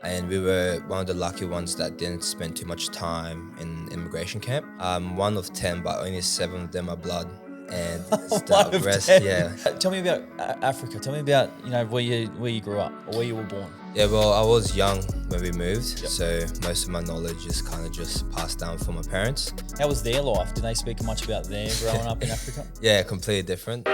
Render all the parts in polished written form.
and we were one of the lucky ones that didn't spend too much time in immigration camp. I'm one of 10, but only 7 of them are blood. And One the of rest, 10. yeah. Tell me about Africa. Tell me about where you grew up or where you were born. Yeah, well, I was young when we moved, Yep. so most of my knowledge is kind of just passed down from my parents. How was their life? Did they speak much about their growing up in Africa? Yeah, completely different.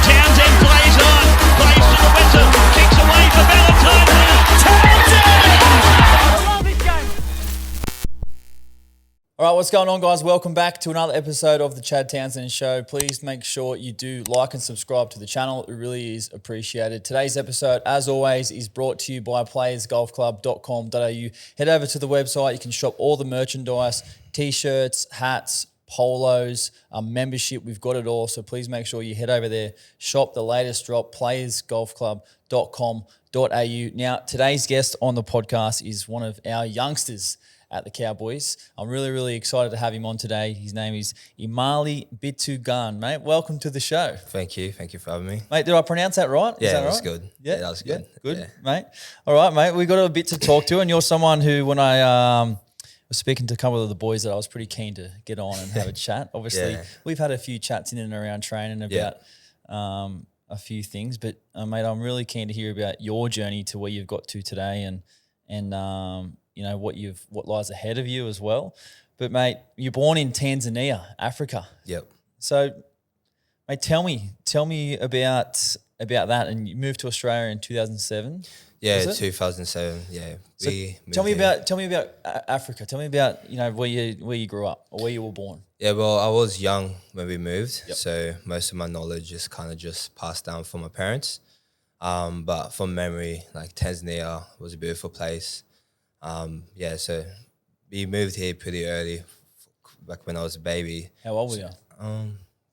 Townsend plays on, plays to the whistle, kicks away for Valentine. All right, what's going on, guys? Welcome back to another episode of the Chad Townsend Show. Please make sure you do like and subscribe to the channel. It really is appreciated. Today's episode, as always, is brought to you by playersgolfclub.com.au. Head over to the website. You can shop all the merchandise, T-shirts, hats, polos, membership. We've got it all. So please make sure you head over there, shop the latest drop, playersgolfclub.com.au. Now, today's guest on the podcast is one of our youngsters at the Cowboys. I'm really, really excited to have him on today. His name is Emarly Bitugane, mate. Welcome to the show. Thank you for having me. Mate, did I pronounce that right? Yeah, Is that that was right? good. Yeah, that was good. Good, Yeah. mate. All right, mate. We got a bit to talk to, and you're someone who, when I was speaking to a couple of the boys, that I was pretty keen to get on and have a chat. Obviously, Yeah. we've had a few chats in and around training about a few things, but mate, I'm really keen to hear about your journey to where you've got to today, and you know what lies ahead of you as well. But mate, you're born in Tanzania, Africa. Yep. So, mate, tell me about that. And you moved to Australia in 2007. Yeah, Was it? 2007. Yeah. So tell me about Africa. Tell me about where you grew up or where you were born. Yeah, well, I was young when we moved, Yep. so most of my knowledge is kind of just passed down from my parents. But from memory, like Tanzania was a beautiful place. So we moved here pretty early, back when I was a baby. How old were you?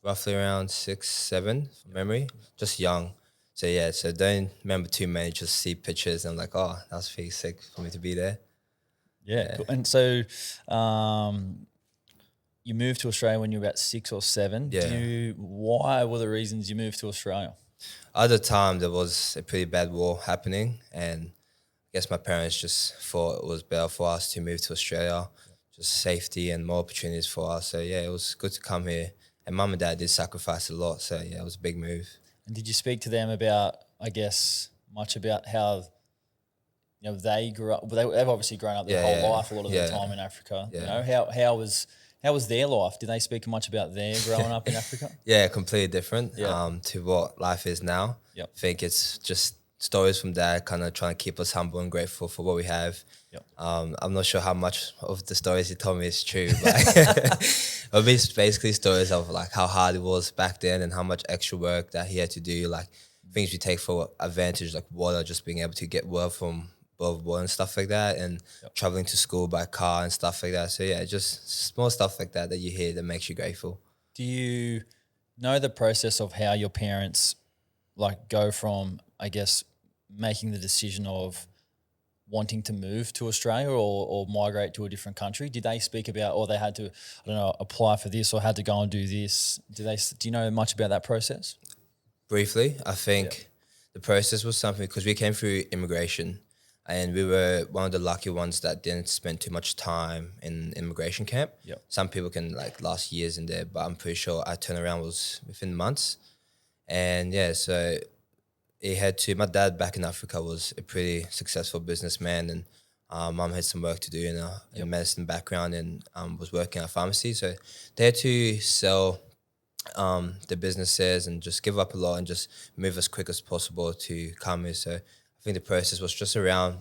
Roughly around 6, 7 from memory, just young. So yeah, so don't remember too many, just see pictures and I'm like, oh, that was pretty sick for me to be there. Yeah. Cool. And so you moved to Australia when you were about 6 or 7. Yeah. Why were the reasons you moved to Australia? At the time, there was a pretty bad war happening, and I guess my parents just thought it was better for us to move to Australia, just safety and more opportunities for us. So yeah, it was good to come here. And mum and dad did sacrifice a lot, so yeah, it was a big move. And did you speak to them about, I guess, much about how they grew up? They've obviously grown up their whole life, a lot of their time in Africa. Yeah. How was their life? Did they speak much about their growing up in Africa? Yeah, completely different Yeah. to what life is now. Yep. I think it's just stories from dad, kind of trying to keep us humble and grateful for what we have. Yep. I'm not sure how much of the stories he told me is true, but it's basically stories of like how hard it was back then and how much extra work that he had to do, like things we take for advantage, like water, just being able to get water from above water and stuff like that, and traveling to school by car and stuff like that. So yeah, just small stuff like that you hear that makes you grateful. Do you know the process of how your parents go from, I guess, making the decision of wanting to move to Australia or migrate to a different country? Did they speak about, or they had to, apply for this or had to go and do this? Do you know much about that process? Briefly, I think the process was something, because we came through immigration and we were one of the lucky ones that didn't spend too much time in immigration camp. Yep. Some people can last years in there, but I'm pretty sure our turnaround was within months. And yeah, so my dad back in Africa was a pretty successful businessman, and mum had some work to do in a medicine background, and was working at a pharmacy. So they had to sell the businesses and just give up a lot and just move as quick as possible to come here. So I think the process was just around,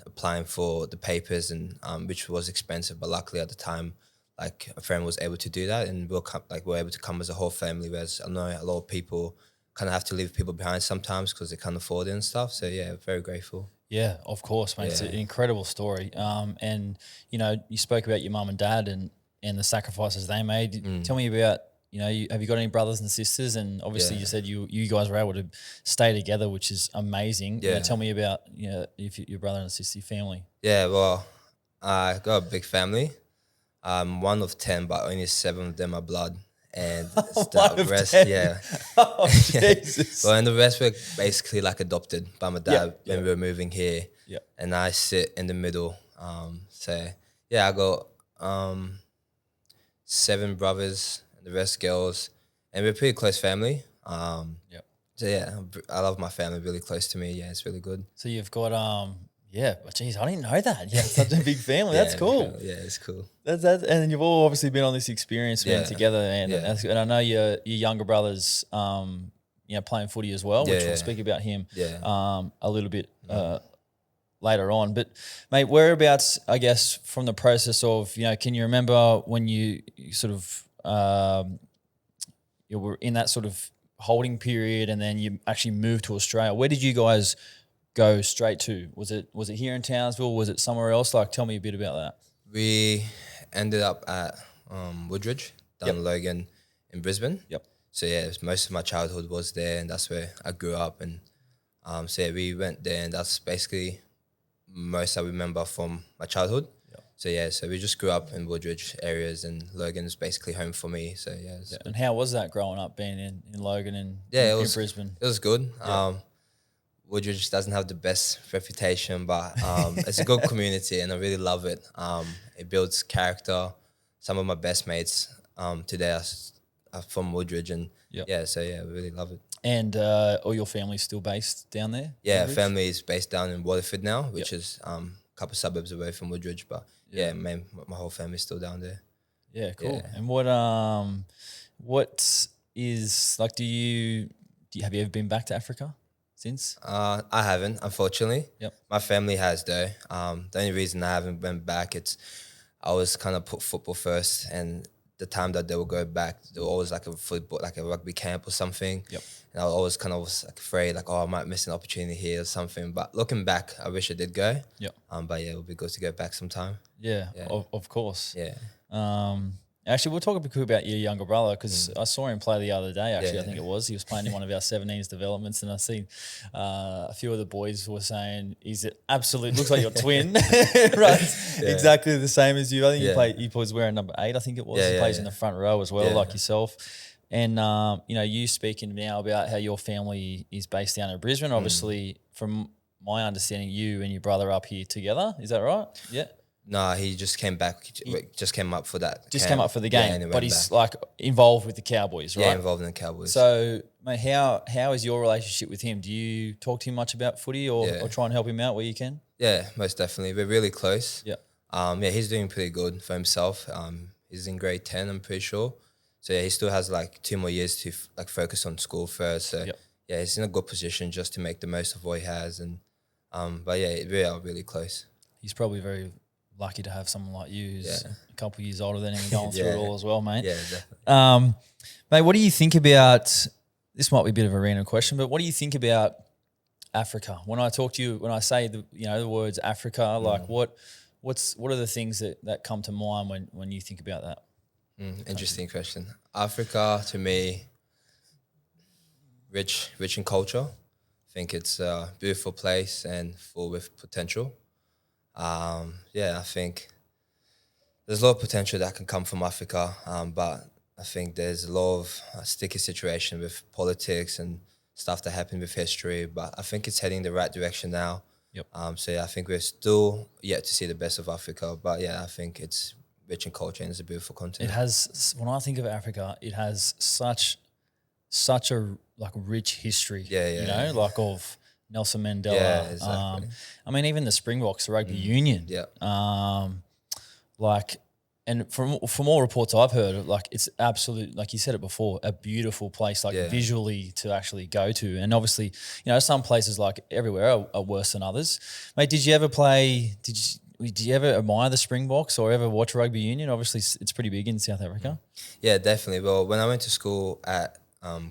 applying for the papers, and which was expensive, but luckily at the time, a friend was able to do that, and we were able to come as a whole family. Whereas I know a lot of people kind of have to leave people behind sometimes because they can't afford it and stuff. So yeah, very grateful. Yeah, of course, mate. It's an incredible story. And you spoke about your mum and dad and the sacrifices they made. Tell me about, have you got any brothers and sisters? And obviously, you said you guys were able to stay together, which is amazing. Yeah. Tell me about if your brother and sister, your family. Yeah, well, I got a big family. I'm one of 10, but only 7 of them are blood. And the rest, 10? yeah. Oh, Jesus. Well, and the rest were basically like adopted by my dad when we were moving here. Yeah. And I sit in the middle. I got 7 brothers and the rest girls. And we're a pretty close family. So yeah, I love my family, really close to me. Yeah, it's really good. So you've got but geez, I didn't know that. Yeah, such a big family. That's cool. Yeah, it's cool. That's and you've all obviously been on this experience together, and I know your younger brother's playing footy as well, which we'll speak about him a little bit later on. But mate, whereabouts, I guess, from the process of can you remember when you sort of you were in that sort of holding period, and then you actually moved to Australia? Where did you guys go straight to? Was it here in Townsville? Was it somewhere else? Like, tell me a bit about that. We ended up at Woodridge, down Logan in Brisbane. Yep. So yeah, most of my childhood was there, and that's where I grew up. And we went there, and that's basically most I remember from my childhood. Yep. So we just grew up in Woodridge areas, and Logan's basically home for me. So yeah. And how was that growing up, being in Logan and in Brisbane? It was good. Yeah. Woodridge doesn't have the best reputation, but it's a good community, and I really love it. It builds character. Some of my best mates today are from Woodridge, and we really love it. And all your family's still based down there? Yeah, Woodridge? family is based down in Waterford now, which is a couple of suburbs away from Woodridge, but my whole family's still down there. Yeah, cool. Yeah. And what is like? Have you ever been back to Africa since? I haven't, unfortunately. Yep. My family has though. The only reason I haven't been back, I was kind of put football first, and the time that they would go back, there was always like a rugby camp or something. Yep. And I always kind of was like afraid, like, I might miss an opportunity here or something. But looking back, I wish I did go. Yep. But yeah, it would be good to go back sometime. Yeah. Of course. Yeah. Actually, we'll talk a bit about your younger brother, because I saw him play the other day. Actually, I think it was. He was playing in one of our 17s developments, and I seen a few of the boys were saying he's looks like your twin, right? Yeah. Exactly the same as you. I think he was wearing number 8. I think it was. He plays in the front row as well, like yourself. And you speaking now about how your family is based down in Brisbane. Obviously, from my understanding, you and your brother are up here together. Is that right? Yeah. No, he just came back. Just came up for that. Just came up for the game, but he's like involved with the Cowboys, right? Yeah, involved in the Cowboys. So, mate, how is your relationship with him? Do you talk to him much about footy, or try and help him out where you can? Yeah, most definitely. We're really close. Yeah. He's doing pretty good for himself. He's in grade 10, I'm pretty sure. So yeah, he still has like 2 more years to focus on school first. So yeah, he's in a good position just to make the most of what he has. And but yeah, we are really close. He's probably very lucky to have someone like you who's a couple of years older than him and going through it all as well, mate. Yeah, definitely. Mate, what do you think about, this might be a bit of a random question, but what do you think about Africa? When I talk to you, when I say the words Africa, like what are the things that come to mind when you think about that? Interesting question. Africa, to me, rich in culture. I think it's a beautiful place and full with potential. I think there's a lot of potential that can come from Africa, but I think there's a lot of sticky situation with politics and stuff that happened with history, but I think it's heading the right direction now. Yep. I think we're still yet to see the best of Africa, but yeah, I think it's rich in culture and it's a beautiful continent. It has, when I think of Africa, it has such a rich history. Like of Nelson Mandela. Yeah, exactly. I mean, even the Springboks, the rugby union. Yeah. And from all reports I've heard, it's absolute, like you said it before, a beautiful place, visually to actually go to. And obviously, some places everywhere are worse than others. Mate, did you ever play? Did you ever admire the Springboks or ever watch rugby union? Obviously, it's pretty big in South Africa. Yeah, definitely. Well, when I went to school at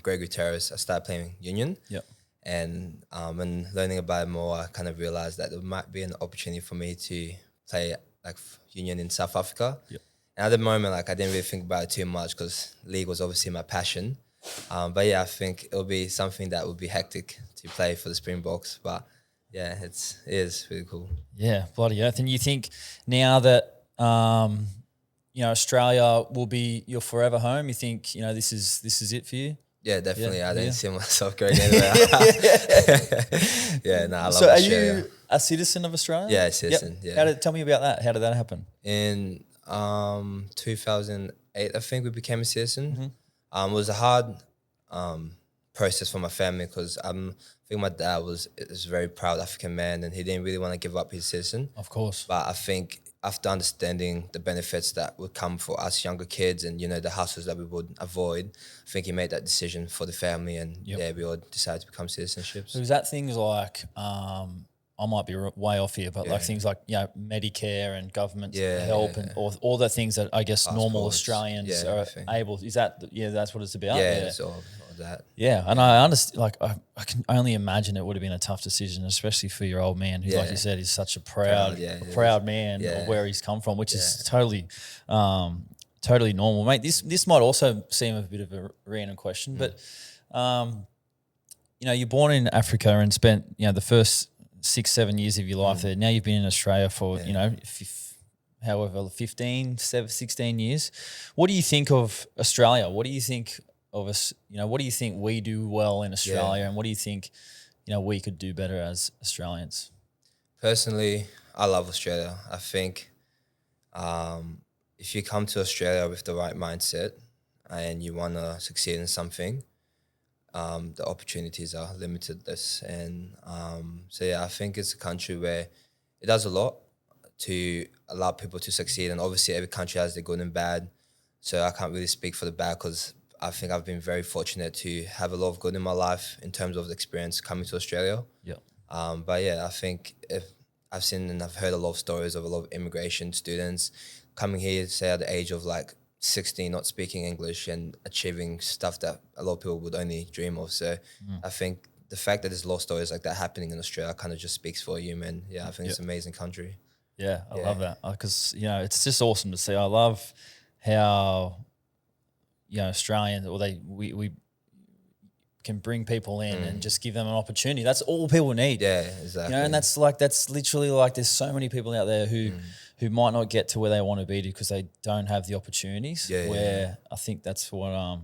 Gregory Terrace, I started playing union. Yep. And when learning about it more, I kind of realized that there might be an opportunity for me to play like union in South Africa. Yep. And at the moment, like I didn't really think about it too much because league was obviously my passion. But yeah, I think it'll be something that would be hectic to play for the Springboks. But yeah, it is really cool. Yeah, bloody earth. And you think now that Australia will be your forever home, you think this is it for you? Yeah, definitely. Yeah, I didn't yeah. see myself going anywhere. Yeah, no, I love So, are Australia. you a citizen of Australia? Yeah, citizen. Yep. Yeah. Tell me about that. How did that happen? In 2008, I think we became a citizen. Mm-hmm. It was a hard process for my family because I think my dad is a very proud African man and he didn't really want to give up his citizen. Of course. But I think after understanding the benefits that would come for us younger kids and, the hassles that we would avoid, I think he made that decision for the family and we all decided to become citizenships. So is that things like, I might be way off here, but like things like, Medicare and government help and all the things that I guess normal Australians are able, is that, that's what it's about? Yeah, it's all that. Yeah, and I understand. Like, I can only imagine it would have been a tough decision, especially for your old man, who, like you said, is such a proud man of where he's come from, which is totally normal, mate. This might also seem a bit of a random question, but you're born in Africa and spent the first 6-7 years of your life there. Now you've been in Australia for however 16 years. What do you think of Australia? What do you think of us? What do you think we do well in Australia, and what do you think we could do better as Australians? Personally, I love Australia. I think if you come to Australia with the right mindset and you want to succeed in something, the opportunities are limitless. And I think it's a country where it does a lot to allow people to succeed. And obviously every country has their good and bad. So I can't really speak for the bad because I think I've been very fortunate to have a lot of good in my life in terms of the experience coming to Australia. Yeah. I think if I've seen and I've heard a lot of stories of a lot of immigration students coming here, say at the age of like 16, not speaking English and achieving stuff that a lot of people would only dream of. So I think the fact that there's a lot of stories like that happening in Australia kind of just speaks for you, man. Yeah, I think it's an amazing country. Yeah, I love that because, it's just awesome to see. I love how, Australians, or we can bring people in and just give them an opportunity. That's all people need. Yeah, exactly. And that's literally like there's so many people out there who might not get to where they want to be because they don't have the opportunities. I think that's what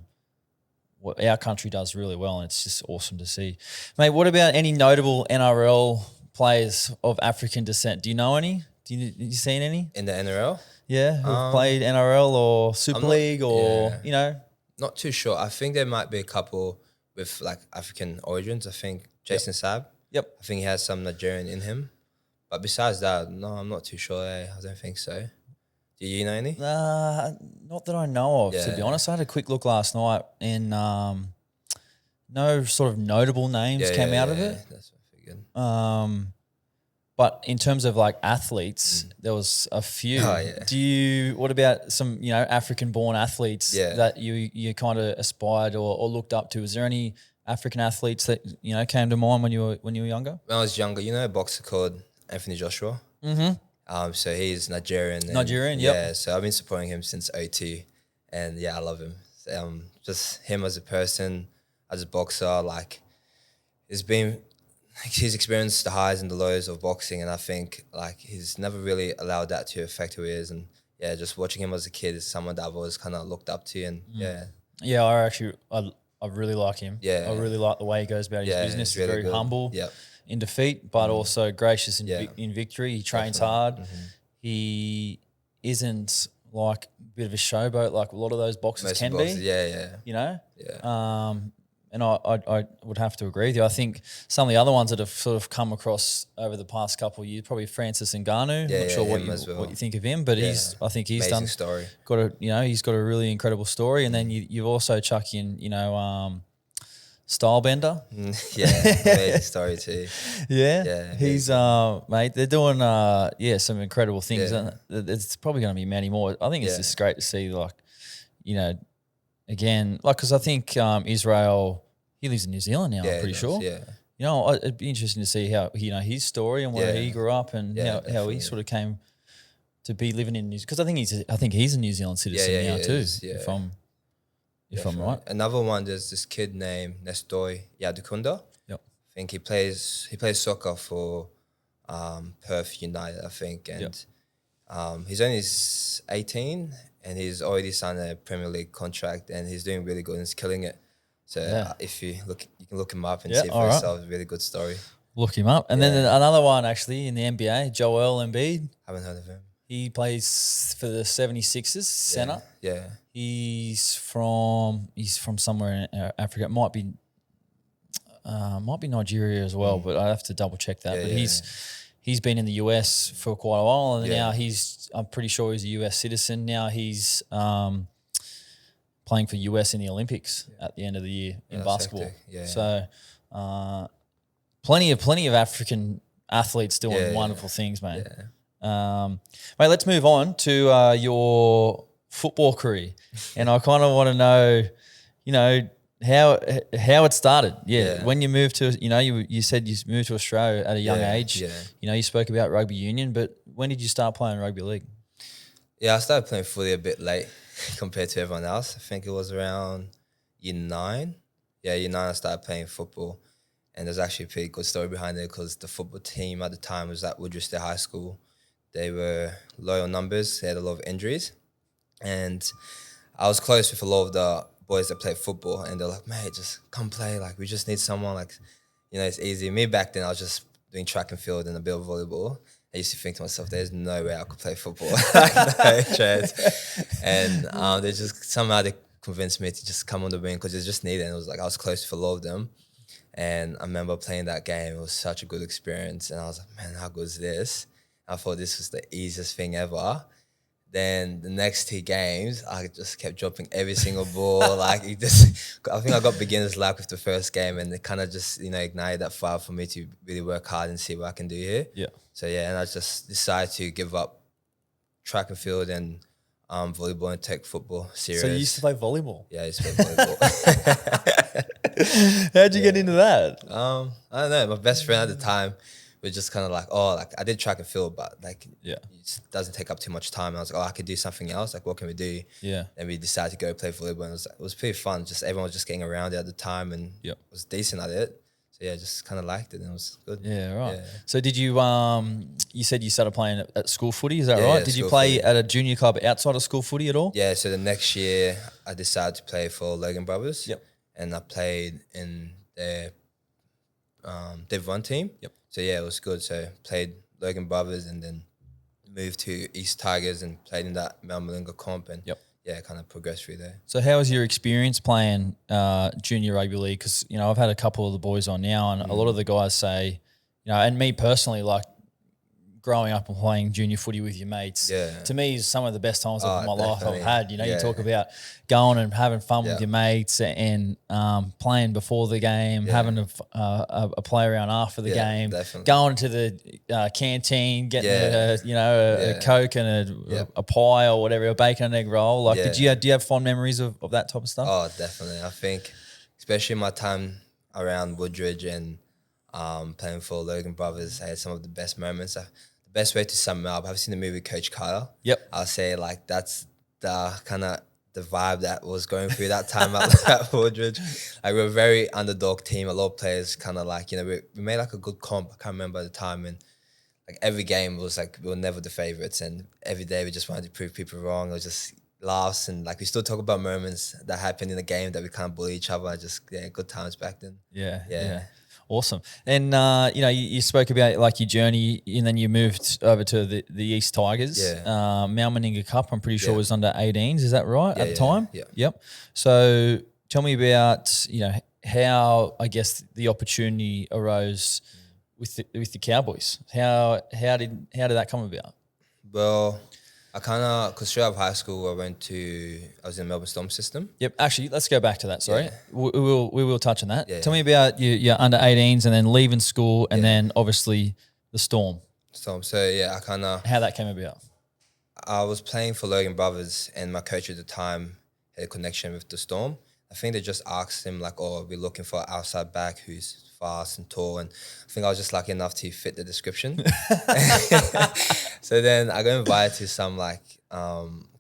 our country does really well, and it's just awesome to see. Mate, what about any notable NRL players of African descent? Do you know any? Did you seen any? In the NRL? Yeah, who've played NRL or Super League or, Not too sure. I think there might be a couple with like African origins. I think Jason Saab. Yep. I think he has some Nigerian in him. But besides that, no, I'm not too sure. I don't think so. Do you know any? Not that I know of, to be honest. I had a quick look last night and no sort of notable names came out of it. That's what I figured. But in terms of like athletes, there was a few. Oh, yeah. What about some, African-born athletes that you kind of aspired or looked up to? Is there any African athletes that, came to mind when you were younger? When I was younger, a boxer called Anthony Joshua? Mm-hmm. So he's Nigerian. Nigerian, yep. Yeah, so I've been supporting him since 2002. And I love him. Just him as a person, as a boxer, like he's experienced the highs and the lows of boxing, and I think like he's never really allowed that to affect who he is. And just watching him as a kid is someone that I've always kind of looked up to. And I really like him. Yeah, I really like the way he goes about his business. He's really very humble in defeat, but also gracious in victory. He trains hard. Mm-hmm. He isn't like a bit of a showboat like a lot of those boxers can be. Yeah. And I would have to agree with you. I think some of the other ones that have sort of come across over the past couple of years, probably Francis Ngannou. Not sure what you think of him, but I think he's amazing story. He's got a really incredible story. And then you've also chuck in, Stylebender. Amazing story too. He's mate. They're doing some incredible things. It's probably going to be many more. I think it's just great to see again, because I think Israel, he lives in New Zealand now. I'm pretty sure. Yeah. You know, it'd be interesting to see how his story and where he grew up and how he sort of came to be living in New Zealand. Because I think he's a New Zealand citizen now too. If I'm right. Another one, there's this kid named Nestor Yadukunda. Yep. I think he plays soccer for Perth United, I think, and he's only 18 and he's already signed a Premier League contract and he's doing really good and he's killing it. So if you can look him up and see for yourself. It's a really good story. Look him up. And then another one actually in the NBA, Joel Embiid. Haven't heard of him. He plays for the 76ers, center. Yeah. He's from somewhere in Africa. It might be Nigeria as well, but I have to double check that. He's been in the US for quite a while, and now I'm pretty sure he's a US citizen. Now he's playing for US in the Olympics at the end of the year in basketball. So plenty of African athletes doing wonderful things, mate. Mate, let's move on to your football career, and I kind of want to know, how it started. When you moved to, you said you moved to Australia at a young age. You spoke about rugby union, but when did you start playing rugby league? I started playing footy a bit late compared to everyone else. I think it was around year 9. Year 9 I started playing football, and there's actually a pretty good story behind it because the football team at the time was at Woodridge State High School. They were low on numbers. They had a lot of injuries. And I was close with a lot of the boys that played football. And they're like, mate, just come play. Like, we just need someone. Like, it's easy. Me back then, I was just doing track and field and a bit of volleyball. I used to think to myself, there's no way I could play football. No chance. And they just somehow they convinced me to just come on the wing because they just needed it. And it was like I was close with a lot of them. And I remember playing that game. It was such a good experience. And I was like, man, how good is this? I thought this was the easiest thing ever. Then the next 2 games, I just kept dropping every single ball. I think I got beginner's luck with the first game, and it kind of just ignited that fire for me to really work hard and see what I can do here. So and I just decided to give up track and field and volleyball and take football serious. So you used to play volleyball? Yeah, I used to play volleyball. How'd you get into that? I don't know. My best friend at the time was just kind of I did track and field, but it doesn't take up too much time. And I was like, I could do something else. Like, what can we do? And we decided to go play volleyball. And it was pretty fun. Just everyone was just getting around it at the time and was decent at it. So just kind of liked it and it was good. So did you, you said you started playing at school footy, is that right? Did you play at a junior club outside of school footy at all? So the next year I decided to play for Logan brothers. And I played in their Div 1 team. So it was good. So played Logan brothers and then moved to East Tigers and played in that Melbourne comp and kind of progressed through there. So how was your experience playing junior rugby league? Because, I've had a couple of the boys on now and a lot of the guys say, and me personally, growing up and playing junior footy with your mates, to me is some of the best times of my life I've had. You talk about going and having fun with your mates and playing before the game, having a play around after the game, going to the canteen, getting a Coke and a pie or whatever, a bacon and egg roll. Do you have fond memories of that type of stuff? Oh, definitely. I think especially my time around Woodridge and playing for Logan brothers, I had some of the best moments. The best way to sum it up, I've seen the movie Coach Carter. I'll say that's the kind of the vibe that was going through that time at Woodridge. We were a very underdog team. A lot of players kind of we made a good comp. I can't remember at the time. And every game was we were never the favorites. And every day we just wanted to prove people wrong. It was just laughs. And we still talk about moments that happened in the game that we kind of bully each other. Good times back then. Yeah. Awesome. And, you spoke about your journey and then you moved over to the East Tigers. Meninga Cup, I'm pretty sure was under 18s. Is that right at the time? Yep. So tell me about, how, I guess, the opportunity arose with the Cowboys. How did that come about? Well, because straight out of high school, I was in the Melbourne Storm system. Yep. Actually, let's go back to that. Sorry, we will touch on that. Tell me about your under 18s and then leaving school and then obviously the Storm. So how that came about. I was playing for Logan brothers and my coach at the time had a connection with the Storm. I think they just asked him like, "Oh, we're looking for an outside back who's fast and tall," and I think I was just lucky enough to fit the description. So then I got invited to some like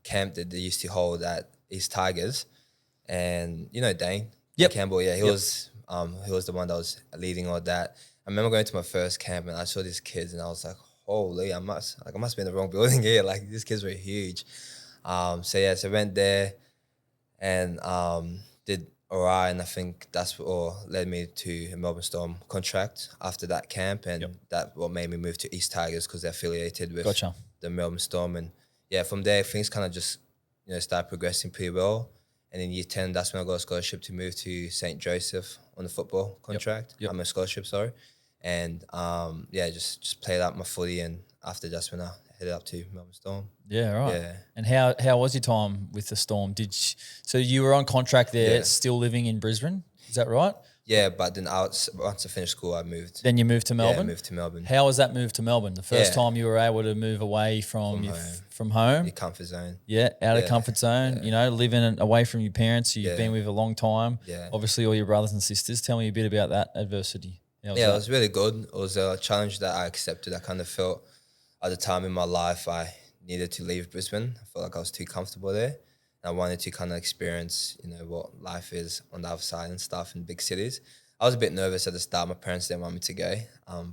camp that they used to hold at East Tigers, and Dane Campbell, he was the one that was leading all that. I remember going to my first camp and I saw these kids and I was like, holy, I must be in the wrong building here. Like these kids were huge. So I went there and did alright, and I think that's what led me to a Melbourne Storm contract after that camp, and that what made me move to East Tigers because they're affiliated with the Melbourne Storm, and from there things kind of just started progressing pretty well. And in year 10, that's when I got a scholarship to move to St. Joseph on the football contract. I'm a scholarship, sorry, and just played out my footy, and after that's when I headed up to Melbourne Storm. Yeah, right. Yeah. And how was your time with the Storm? So you were on contract there, still living in Brisbane? Is that right? Yeah, but then once I finished school, I moved. Then you moved to Melbourne? Yeah, I moved to Melbourne. How was that move to Melbourne? The first time you were able to move away from home? Your comfort zone. Yeah, out of comfort zone, living away from your parents who you've been with a long time. Yeah. Obviously all your brothers and sisters. Tell me a bit about that adversity. It was really good. It was a challenge that I accepted. I kind of felt at the time in my life I needed to leave Brisbane. I felt like I was too comfortable there. And I wanted to kind of experience, what life is on the other side and stuff in big cities. I was a bit nervous at the start. My parents didn't want me to go,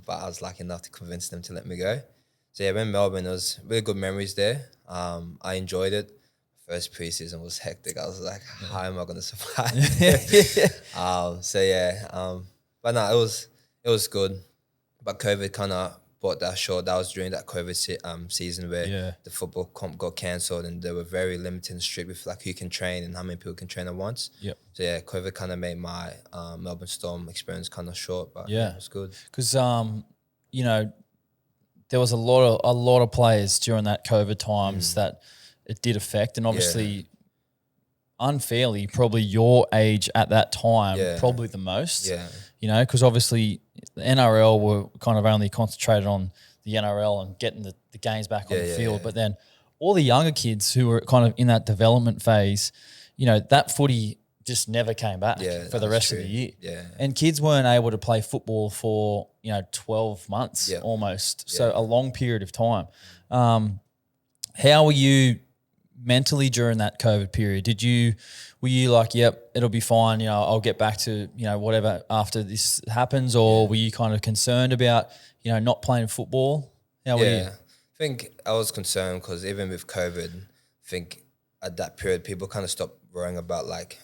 but I was lucky enough to convince them to let me go. So I went to Melbourne. It was really good memories there. I enjoyed it. First preseason was hectic. I was like, how am I going to survive? But no, it was good. But COVID kind of brought that short. That was during that COVID season where the football comp got cancelled, and they were very limited and strict with like who can train and how many people can train at once. Yep. So COVID kind of made my Melbourne Storm experience kind of short, but it was good. Because there was a lot of players during that COVID times that it did affect, and obviously unfairly probably your age at that time probably the most. Yeah. Because obviously the NRL were kind of only concentrated on the NRL and getting the games back on the field. But then all the younger kids who were kind of in that development phase, that footy just never came back for the rest of the year. Yeah. And kids weren't able to play football for, 12 months almost. So a long period of time. How were you mentally during that COVID period? Were you like, yep, it'll be fine, I'll get back to, whatever after this happens, or were you kind of concerned about, not playing football? How were you? I think I was concerned because even with COVID, I think at that period people kind of stopped worrying about like,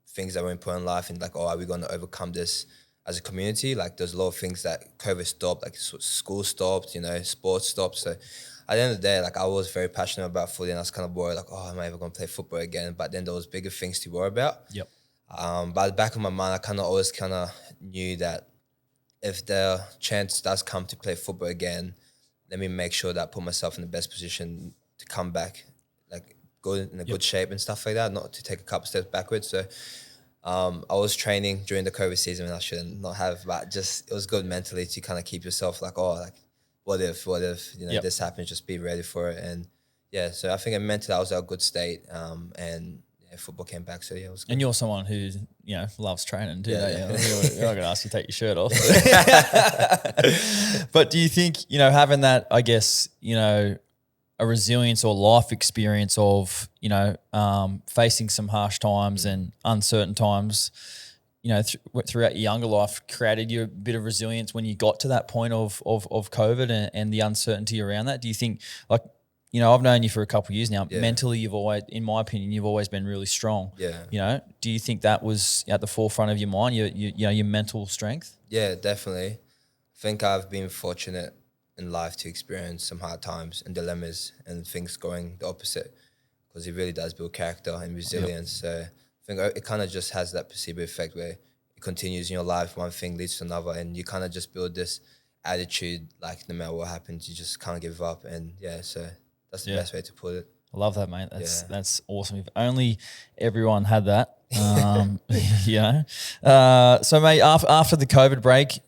things that were important in life and like, are we going to overcome this as a community? Like there's a lot of things that COVID stopped, like school stopped, sports stopped. So at the end of the day, like I was very passionate about footy and I was kind of worried like, am I ever going to play football again? But then there was bigger things to worry about. Yep. But at the back of my mind, I kind of always kind of knew that if the chance does come to play football again, let me make sure that I put myself in the best position to come back, like good in a good shape and stuff like that, not to take a couple steps backwards. So I was training during the COVID season and I shouldn't not have, but just it was good mentally to kind of keep yourself like, what if this happens, just be ready for it. And so I think mentally I was at a good state, and football came back, so it was good. And you're someone who loves training too, don't you? You're not going to ask you to take your shirt off. But do you think having that, I guess, a resilience or life experience of facing some harsh times and uncertain times, throughout your younger life, created you a bit of resilience when you got to that point of COVID and the uncertainty around that? Do you think, like, I've known you for a couple of years now. Yeah. Mentally, you've always, in my opinion, you've always been really strong. Yeah. Do you think that was at the forefront of your mind, your mental strength? Yeah, definitely. I think I've been fortunate in life to experience some hard times and dilemmas and things going the opposite, because it really does build character and resilience. Yep. So I think it kind of just has that placebo effect where it continues in your life, one thing leads to another, and you kind of just build this attitude like no matter what happens, you just can't give up. And so that's the best way to put it. I love that, mate. That's awesome. If only everyone had that. So, mate, after the COVID break,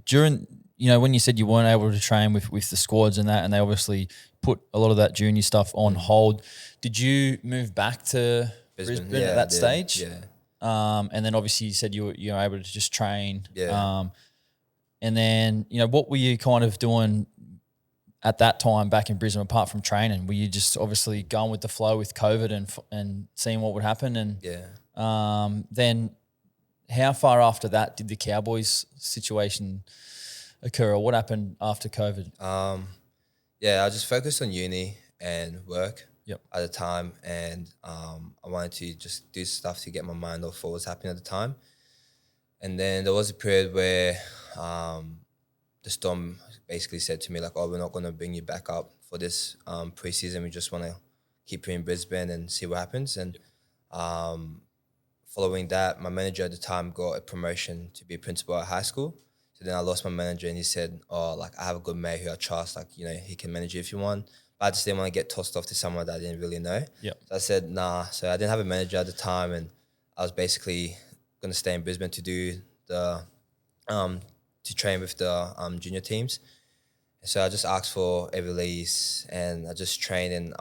during when you said you weren't able to train with the squads and that, and they obviously put a lot of that junior stuff on hold, did you move back to Brisbane at that stage? Yeah. and then obviously you said you were able to just train. Yeah. And then, what were you kind of doing at that time back in Brisbane apart from training? Were you just obviously going with the flow with COVID and seeing what would happen? And then how far after that did the Cowboys situation occur, or what happened after COVID? I just focused on uni and work Yep. at the time, and I wanted to just do stuff to get my mind off what was happening at the time. And then there was a period where the Storm basically said to me, like, oh, we're not going to bring you back up for this preseason. We just want to keep you in Brisbane and see what happens. And following that, my manager at the time got a promotion to be principal at high school. So then I lost my manager, and he said, oh, like, I have a good mate who I trust. Like, he can manage you if you want. But I just didn't want to get tossed off to someone that I didn't really know. Yep. So I said, nah. So I didn't have a manager at the time, and I was basically going to stay in Brisbane to do to train with the junior teams. So I just asked for a release, and I just trained. And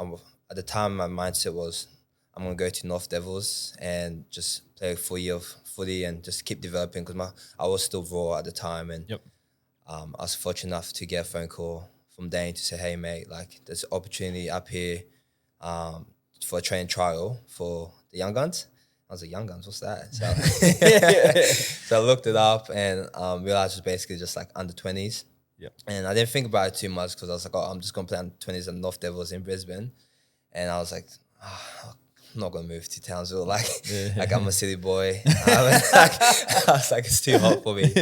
at the time, my mindset was, I'm going to go to North Devils and just play a full year of footy and just keep developing, because I was still raw at the time. And I was fortunate enough to get a phone call from Dane to say, hey, mate, like, there's an opportunity up here for a training trial for the Young Guns. I was like, Young Guns, what's that? So I looked it up and realized it was basically just like under 20s. Yep. And I didn't think about it too much, because I was like, oh, I'm just going to play under 20s at North Devils in Brisbane. And I was like, I'm not going to move to Townsville. Like, like, I'm a city boy. I was like, it's too hot for me.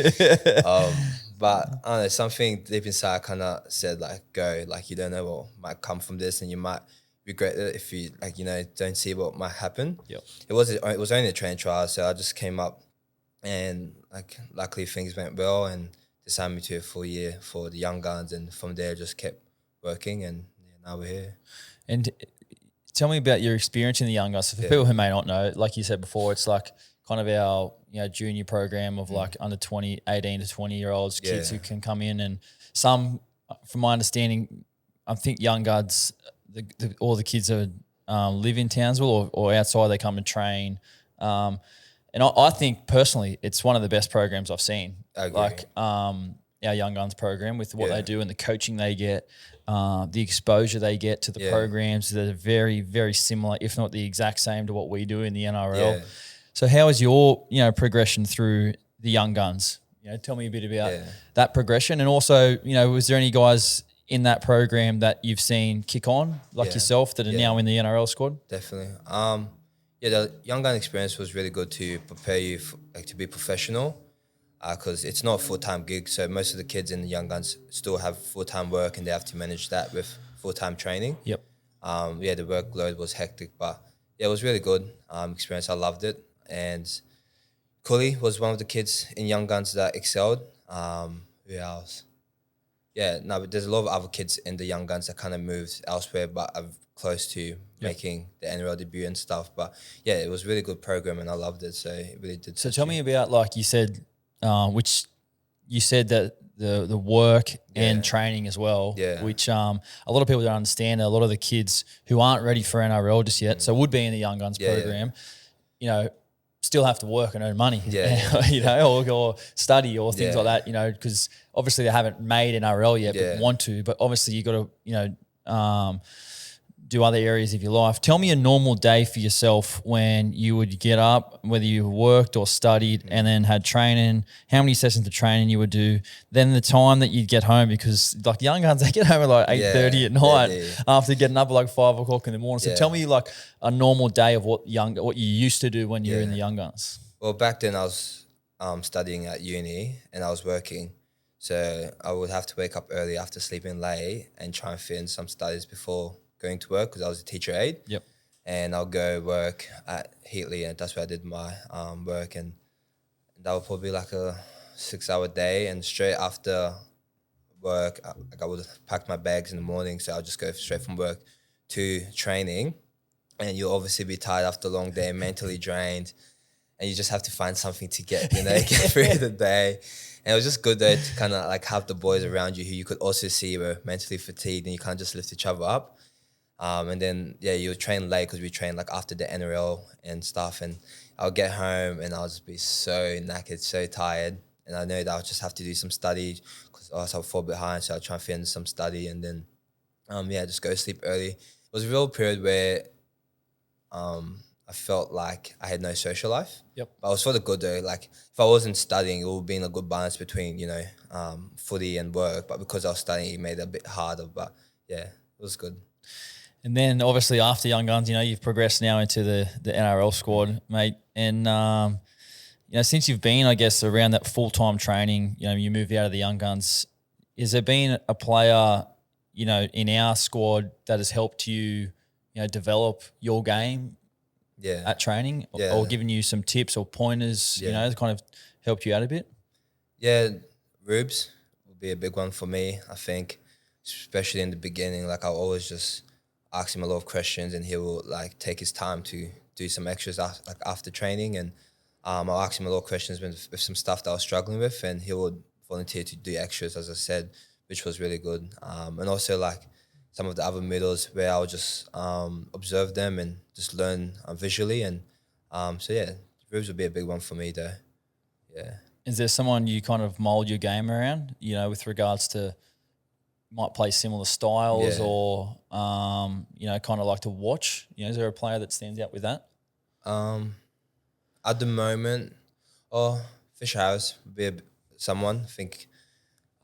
But I don't know, something deep inside kind of said, like, go. Like, you don't know what might come from this, and you might regret it if you, like, don't see what might happen. Yep. It was only a training trial, so I just came up, and like, luckily things went well, and they signed me to a full year for the Young Guns, and from there just kept working, and now we're here. And tell me about your experience in the Young Guns. So for people who may not know, like you said before, it's like kind of our junior program of like under 18 to 20-year-olds, kids who can come in, and some, from my understanding, I think Young Guards, all the kids that live in Townsville or outside, they come and train. And I think personally, it's one of the best programs I've seen. I agree. Like our Young Guns program, with what they do and the coaching they get, the exposure they get to the programs that are very, very similar, if not the exact same to what we do in the NRL. Yeah. So how is your progression through the Young Guns? Tell me a bit about that progression, and also was there any guys in that program that you've seen kick on like yourself that are now in the NRL squad? Definitely. The Young Gun experience was really good to prepare you to be professional, because it's not a full-time gig. So most of the kids in the Young Guns still have full-time work, and they have to manage that with full-time training. Yep. The workload was hectic, but it was really good experience. I loved it. And Cooley was one of the kids in Young Guns that excelled. Who else? But there's a lot of other kids in the Young Guns that kind of moved elsewhere, but are close to making the NRL debut and stuff. But it was a really good program, and I loved it. So it really did. So tell me about, like you said, which you said that the work and training as well, which a lot of people don't understand. A lot of the kids who aren't ready for NRL just yet, so would be in the Young Guns program, still have to work and earn money, or study or things like that, because obviously they haven't made NRL yet, but want to. But obviously you got to, do other areas of your life. Tell me a normal day for yourself when you would get up, whether you worked or studied and then had training, how many sessions of training you would do, then the time that you'd get home, because like Young Guns, they get home at like 8:30 at night after getting up at like 5 o'clock in the morning. So tell me like a normal day of what you used to do when you were in the Young Guns. Well, back then I was studying at uni and I was working. So I would have to wake up early after sleeping late and try and fit in some studies before going to work, because I was a teacher aide. Yep. And I'll go work at Heatley, and that's where I did my work, and that would probably be like a 6-hour day. And straight after work, I would pack my bags in the morning, so I'll just go straight from work to training. And you'll obviously be tired after a long day, mentally drained, and you just have to find something to get through the day. And it was just good though to kind of like have the boys around you who you could also see were mentally fatigued, and you can't just lift each other up. And then, you would train late because we train like after the NRL and stuff. And I'll get home and I'll just be so knackered, so tired. And I know that I'll just have to do some study because else I'll fall behind. So I'll try and fit in some study and then, just go to sleep early. It was a real period where I felt like I had no social life. Yep. But it was for the good though. Like if I wasn't studying, it would have been a good balance between, footy and work. But because I was studying, it made it a bit harder. But yeah, it was good. And then obviously after Young Guns, you've progressed now into the NRL squad, mate. And, since you've been, I guess, around that full-time training, you moved out of the Young Guns, has there been a player, in our squad that has helped you, develop your game at training or given you some tips or pointers, that kind of helped you out a bit? Yeah, Rubes will be a big one for me, I think, especially in the beginning. Like I'll always just ask him a lot of questions and he will like take his time to do some extras after training, and I'll ask him a lot of questions with some stuff that I was struggling with, and he would volunteer to do extras, as I said, which was really good. And also like some of the other middles where I'll just observe them and just learn visually, and Rubes would be a big one for me though. Yeah. Is there someone you kind of mould your game around, with regards to might play similar styles or, kind of like to watch? Is there a player that stands out with that? At the moment, Fish Harris would be someone, I think.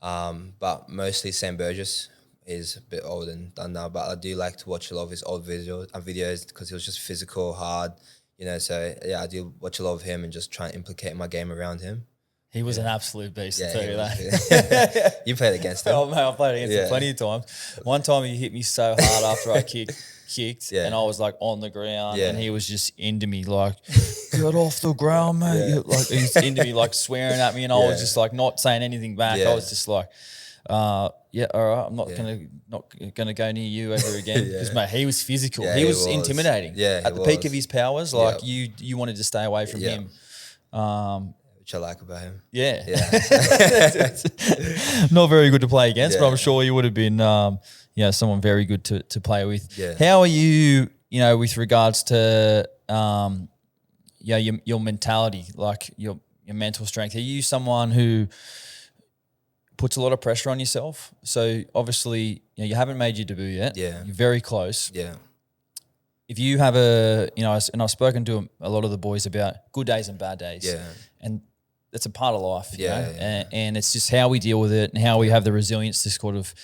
But mostly Sam Burgess is a bit old and done now, but I do like to watch a lot of his old videos because he was just physical, hard, so I do watch a lot of him and just try and implicate my game around him. He was an absolute beast, I'll tell you that. You played against him. Oh, man, I played against him plenty of times. One time he hit me so hard after I kicked and I was like on the ground and he was just into me like, get off the ground, mate. Like he's into me like swearing at me, and I was just like not saying anything back. I was just like, all right, I'm not gonna go near you ever again, because mate, he was physical. He was intimidating. At the peak of his powers, like you wanted to stay away from him. Which I like about him. Yeah. Not very good to play against, but I'm sure you would have been someone very good to play with. Yeah. How are you, with regards to your mentality, like your mental strength? Are you someone who puts a lot of pressure on yourself? So obviously, you haven't made your debut yet. Yeah. You're very close. Yeah. If you have and I've spoken to a lot of the boys about good days and bad days. Yeah. And it's a part of life, you know? Yeah. And it's just how we deal with it and how we have the resilience to sort of,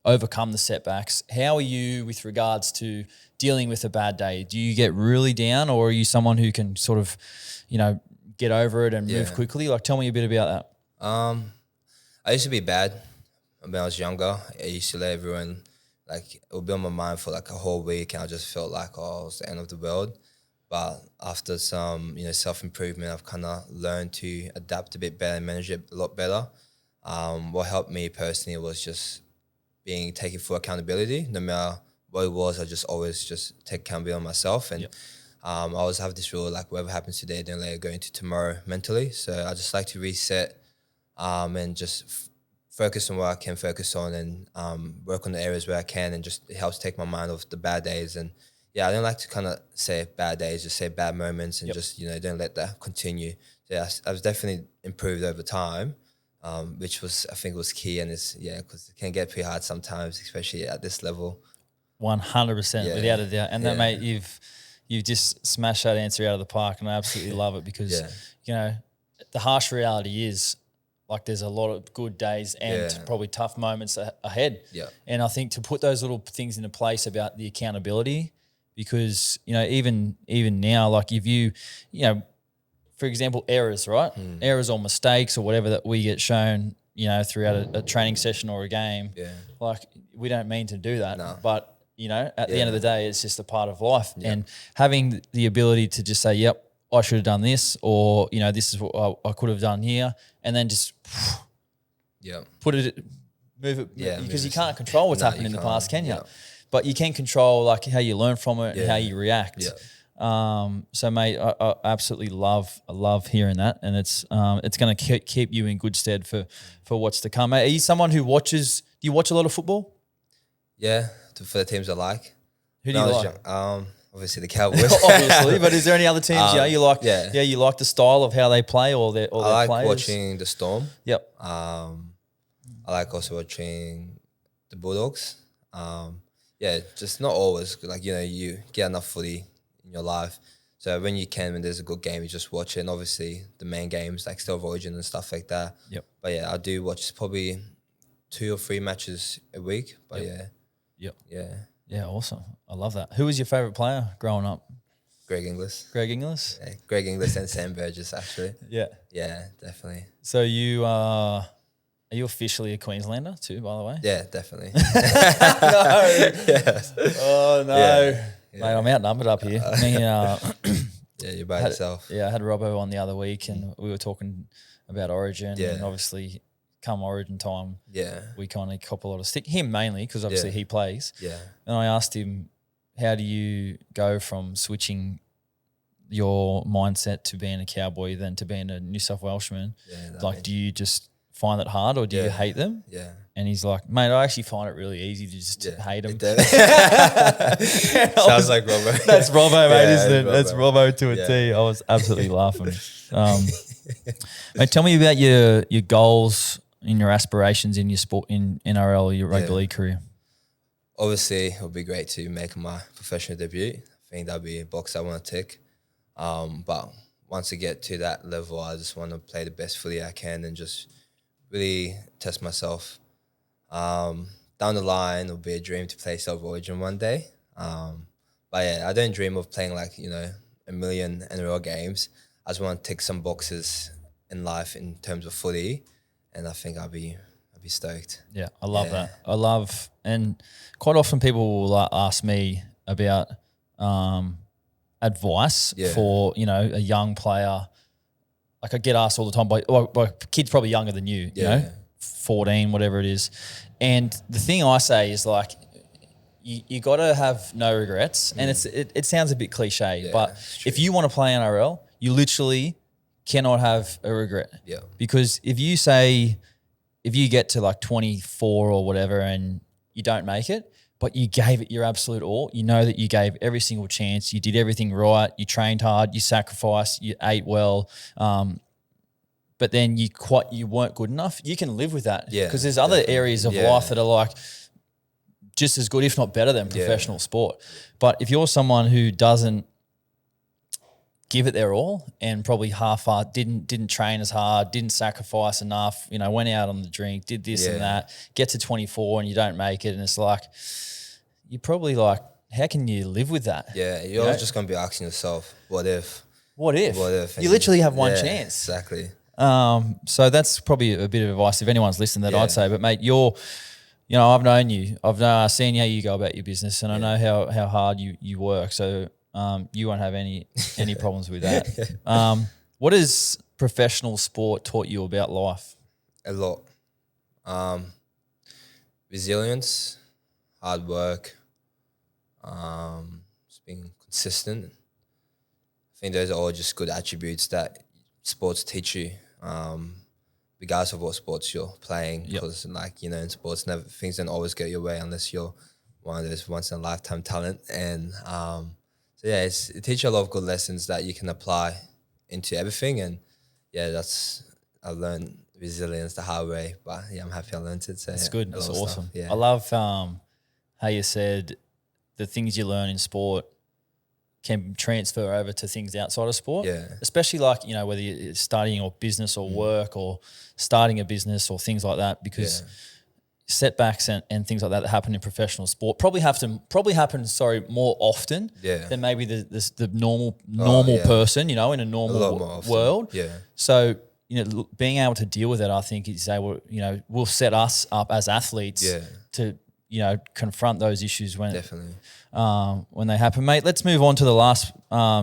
overcome the setbacks. How are you with regards to dealing with a bad day? Do you get really down, or are you someone who can sort of, get over it and move quickly? Like, tell me a bit about that. I used to be bad when I was younger. I used to let everyone, like, it would be on my mind for like a whole week, and I just felt like, it was the end of the world. But after some, self-improvement, I've kind of learned to adapt a bit better and manage it a lot better. What helped me personally was just taking full accountability. No matter what it was, I just always just take accountability on myself. And I always have this rule, like, whatever happens today, don't let it go into tomorrow mentally. So I just like to reset and just focus on what I can focus on, and work on the areas where I can, and just it helps take my mind off the bad days. And I don't like to kind of say bad days, just say bad moments, and just, don't let that continue. So I've definitely improved over time, which I think was key. And because it can get pretty hard sometimes, especially at this level. 100%, without a doubt. And that, mate, you've just smashed that answer out of the park, and I absolutely love it, because, the harsh reality is, like, there's a lot of good days and probably tough moments ahead. Yeah. And I think to put those little things into place about the accountability, because, even now, like, if you, for example, errors, right? Errors or mistakes or whatever that we get shown, throughout a training session or a game. Yeah. Like, we don't mean to do that. No. But, at the end of the day, it's just a part of life. Yeah. And having the ability to just say, yep, I should have done this, or, this is what I could have done here, and then just move it. Yeah. Because you can't control what's happened in the past, can you? Yeah. But you can control, like, how you learn from it and how you react. Yeah. So, mate, I absolutely love hearing that, and it's going to keep you in good stead for what's to come. Are you someone who watches? Do you watch a lot of football? Yeah, for the teams I like. Who do you like? Obviously the Cowboys. Obviously, but is there any other teams you like? Yeah. You like the style of how they play or their I like players? watching the Storm. Yep. I like also watching the Bulldogs. Just not always. Like, you get enough footy in your life. So when there's a good game, you just watch it. And obviously the main games like State of Origin and stuff like that. Yep. But I do watch probably 2 or 3 matches a week. But Yep. Yeah. Yeah, awesome. I love that. Who was your favourite player growing up? Greg Inglis. Greg Inglis? Yeah, Greg Inglis and Sam Burgess, actually. Yeah. Yeah, definitely. So you are you officially a Queenslander too, by the way? Yeah, definitely. No. Yes. Oh, no. Yeah. Mate, I'm outnumbered up here. Me, Yeah, you're by yourself. Yeah, I had Robbo on the other week and we were talking about Origin and obviously come Origin time, we kind of cop a lot of stick. Him mainly because obviously he plays. Yeah. And I asked him, how do you go from switching your mindset to being a Cowboy then to being a New South Welshman? Yeah, do you just find it hard or do you hate them? Yeah. And he's like, mate, I actually find it really easy to just hate them. Sounds like Robbo. That's Robbo, mate, isn't it? Robbo. That's Robbo to a T. I was absolutely laughing. Mate, tell me about your goals and your aspirations in your sport, in NRL, your rugby league career. Obviously, it would be great to make my professional debut. I think that'd be a box I want to tick. But once I get to that level, I just want to play the best footy I can and just really test myself. Down the line, it'll be a dream to play State of Origin one day. But I don't dream of playing a million NRL games. I just want to tick some boxes in life in terms of footy, and I think I'll be stoked. Yeah, I love that. I love, and quite often people will ask me about advice for a young player. Like I get asked all the time by kids probably younger than you, you know, 14, whatever it is. And the thing I say is you got to have no regrets. And it sounds a bit cliche, but if you want to play NRL, you literally cannot have a regret. Yeah. Because if you get to 24 or whatever and you don't make it, but you gave it your absolute all, you know that you gave every single chance, you did everything right, you trained hard, you sacrificed, you ate well, but then you weren't good enough, you can live with that. Yeah. Because there's other areas of life that are just as good, if not better than professional sport. But if you're someone who doesn't give it their all and probably half-hearted, didn't train as hard, didn't sacrifice enough, went out on the drink, did this and that, get to 24 and you don't make it, and it's you're probably how can you live with that? Yeah, you're just going to be asking yourself, what if? What if? What if? You literally have one chance. Exactly. So that's probably a bit of advice if anyone's listening that I'd say. But mate, I've known you. I've seen how you go about your business, and I know how hard you work. So you won't have any problems with that. What has professional sport taught you about life? A lot. Resilience, hard work, just being consistent. I think those are all just good attributes that sports teach you, regardless of what sports you're playing. Because in sports, things don't always go your way unless you're one of those once in a lifetime talent. And it teaches you a lot of good lessons that you can apply into everything. And I've learned resilience the hard way, but I'm happy I learned it. So that's good. That's awesome. Yeah. I love how you said the things you learn in sport can transfer over to things outside of sport. Yeah. Especially whether you're studying or business or work or starting a business or things like that, because setbacks and things like that happen in professional sport probably happen more often than maybe the normal person, in a normal world. Yeah. So, being able to deal with it, I think is will set us up as athletes to, confront those issues when they happen. Mate, let's move on to the last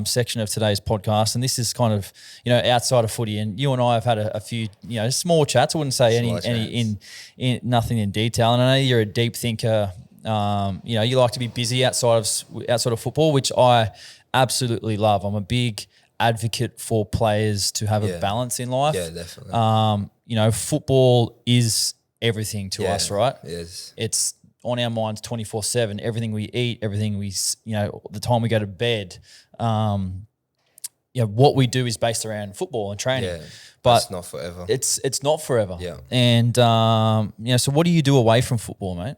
section of today's podcast. And this is kind of, outside of footy. And you and I have had a few, small chats. I wouldn't say any nothing in detail. And I know you're a deep thinker. You like to be busy outside of football, which I absolutely love. I'm a big advocate for players to have a balance in life. Yeah, definitely. Football is everything to us, right? It is. It's on our minds 24/7. Everything we eat, everything we, the time we go to bed, what we do is based around football and training. Yeah, but it's not forever. It's not forever. Yeah. And so what do you do away from football, mate?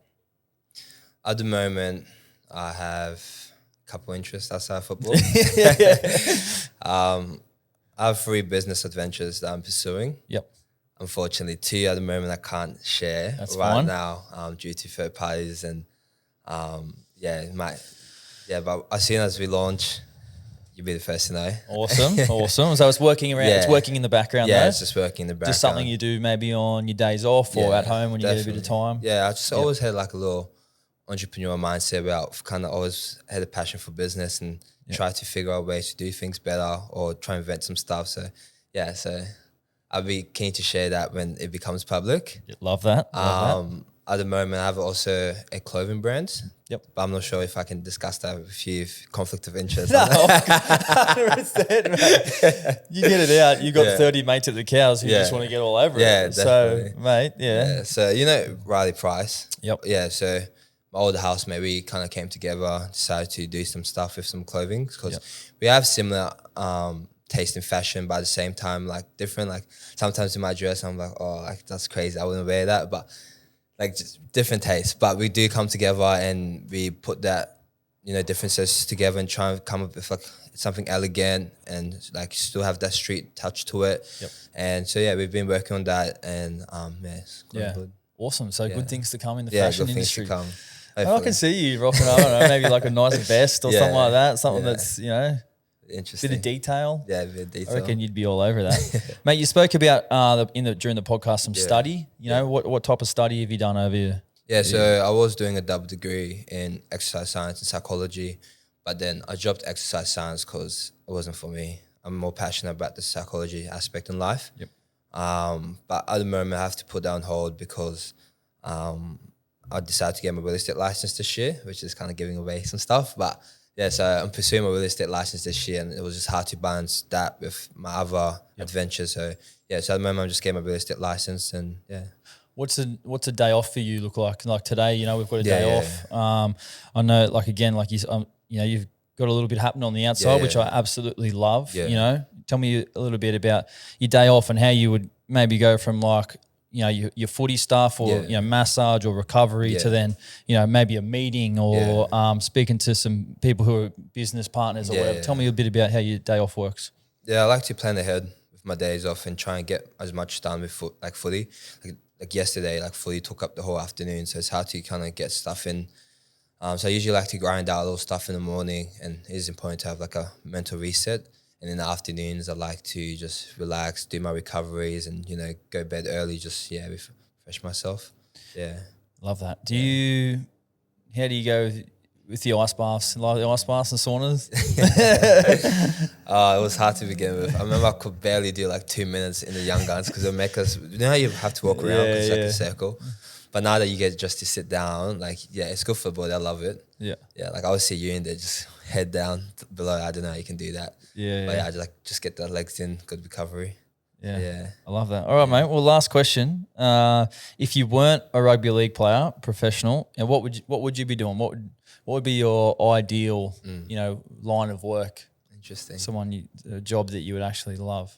At the moment, I have a couple interests outside football. I have 3 business adventures that I'm pursuing. Yep. Unfortunately, 2 at the moment I can't share right now due to third parties and but as soon as we launch, you'll be the first to know. Awesome. So it's working around. Yeah. It's working in the background. Yeah, though? it's just working in the background. Just something you do maybe on your days off or at home when you get a bit of time. Yeah, I just always had like a little entrepreneur mindset where I've kind of always had a passion for business and try to figure out ways to do things better or try and invent some stuff. So I'll be keen to share that when it becomes public. Love that. At the moment, I have also a clothing brand. Yep. But I'm not sure if I can discuss that with you, conflict of interest. No, 100%, mate. You get it out. You got 30 mates at the cows who just want to get all over it. Yeah, definitely. So, mate, So, Riley Price. Yep. Yeah, so my old housemate, we kind of came together, decided to do some stuff with some clothing because we have similar taste in fashion, but at the same time, like different. Like sometimes in my dress, I'm like, oh, like that's crazy. I wouldn't wear that, but like just different tastes. But we do come together and we put that, differences together and try and come up with like something elegant and like still have that street touch to it. Yep. And so we've been working on that and it's going good. Awesome. So good things to come in the fashion good industry. Things to come. I can see you rocking, I don't know, maybe like a nice vest or something like that. Something that's, interesting. Bit of detail. Yeah, a bit of detail. I reckon you'd be all over that. Mate, you spoke about during the podcast some study. What type of study have you done over here? Yeah, so I was doing a double degree in exercise science and psychology, but then I dropped exercise science because it wasn't for me. I'm more passionate about the psychology aspect in life. Yep. But at the moment, I have to put that on hold because I decided to get my real estate license this year, which is kind of giving away some stuff. But yeah, so I'm pursuing my real estate license this year, and it was just hard to balance that with my other adventures. So so at the moment, I'm just getting my real estate license, and What's a day off for you look like? Like today, we've got a day off. I know, like again, like you've got a little bit happening on the outside, which I absolutely love. Tell me a little bit about your day off and how you would maybe go from like your footy stuff or massage or recovery to then maybe a meeting or speaking to some people who are business partners or whatever. Tell me a bit about how your day off works. Yeah, I like to plan ahead with my days off and try and get as much done with footy. Like yesterday, like footy took up the whole afternoon, so it's hard to kind of get stuff in. So I usually like to grind out a little stuff in the morning, and it is important to have like a mental reset. And in the afternoons, I like to just relax, do my recoveries, and go to bed early. Just refresh myself. Yeah, love that. How do you go with the ice baths? Like the ice baths and saunas? It was hard to begin with. I remember I could barely do like 2 minutes in the young guns because it'll make us. How you have to walk around because it's like a circle. But now that you get just to sit down, like it's good for the body. I love it. Yeah. Like I always see you in there, just head down below. I don't know how you can do that. But I just get the legs in, good recovery. Yeah. I love that. All right, mate. Well, last question. If you weren't a rugby league player, professional, and what would you be doing? What would be your ideal, line of work? Interesting. A job that you would actually love.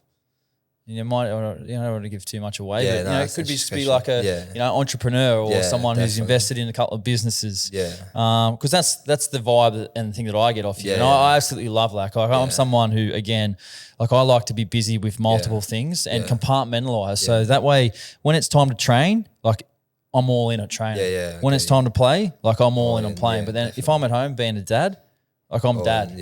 You might, don't want to give too much away. But, it could just be like a, entrepreneur or someone who's invested in a couple of businesses. Because that's the vibe and the thing that I get off you. And I absolutely love that. Like I'm someone who, again, like I like to be busy with multiple things and compartmentalize. So that way, when it's time to train, like I'm all in at training. When it's time to play, like I'm all in on playing. But then if I'm at home being a dad, like I'm dad.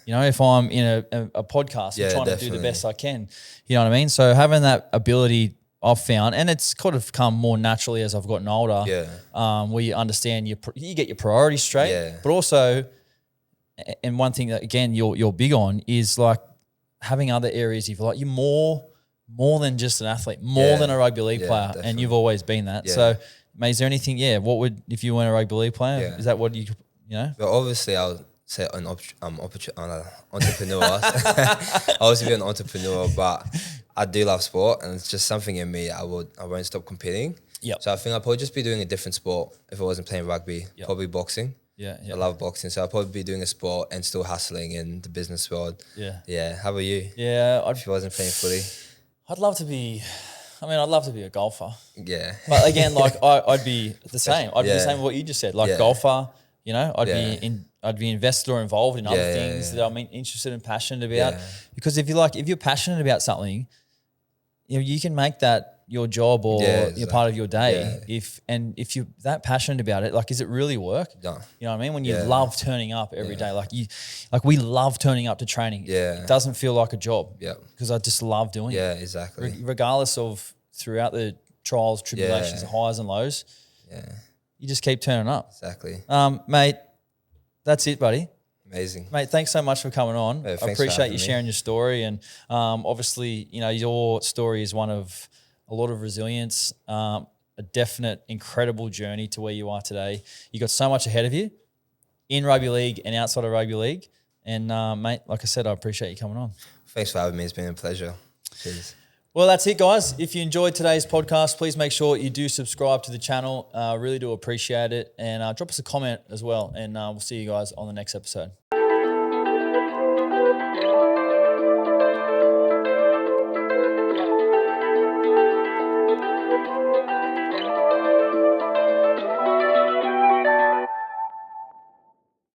If I'm in a podcast, I'm trying to do the best I can. You know what I mean? So having that ability, I've found, and it's kind of come more naturally as I've gotten older. Where you understand you get your priorities straight, but also, and one thing that again you're big on is like having other areas. You're more than just an athlete, more than a rugby league player, definitely. And you've always been that. So, mate, is there anything? What would if you weren't a rugby league player? Is that what you know? Well, obviously, I'll say an entrepreneur. I always be an entrepreneur, but I do love sport, and it's just something in me. I won't stop competing. Yep. So I think I'll probably just be doing a different sport if I wasn't playing rugby. Yep. Probably boxing. Yeah. I love boxing, so I'll probably be doing a sport and still hustling in the business world. Yeah. Yeah. How about you? Yeah. If you wasn't playing footy. I'd love to be a golfer. Yeah. But again, like I'd be the same. I'd be the Yeah. same with what you just said. Like Yeah. golfer, you know, Yeah. I'd be invested or involved in other Yeah, things yeah. that I'm interested and passionate about. Yeah. Because if you're passionate about something, you know, you can make that your job or Yeah, you're part of your day. Yeah. If you're that passionate about it, like, is it really work? No. You know what I mean? When you Yeah. love turning up every day, like we love turning up to training. Yeah. It doesn't feel like a job. Yeah. Because I just love doing it. Yeah, exactly. Regardless of throughout the trials, tribulations, Yeah. the highs and lows, Yeah, you just keep turning up. exactly. Mate, that's it, buddy. Amazing. Mate, thanks so much for coming on. Yeah, thanks I for appreciate having you me. sharing your story. And obviously, you know, your story is one of a lot of resilience, a definite incredible journey to where you are today. You got so much ahead of you in rugby league and outside of rugby league. And mate, like I said, I appreciate you coming on. Thanks for having me. It's been a pleasure. Cheers. Well, that's it, guys. If you enjoyed today's podcast, please make sure you do subscribe to the channel. Really do appreciate it. And drop us a comment as well. And we'll see you guys on the next episode.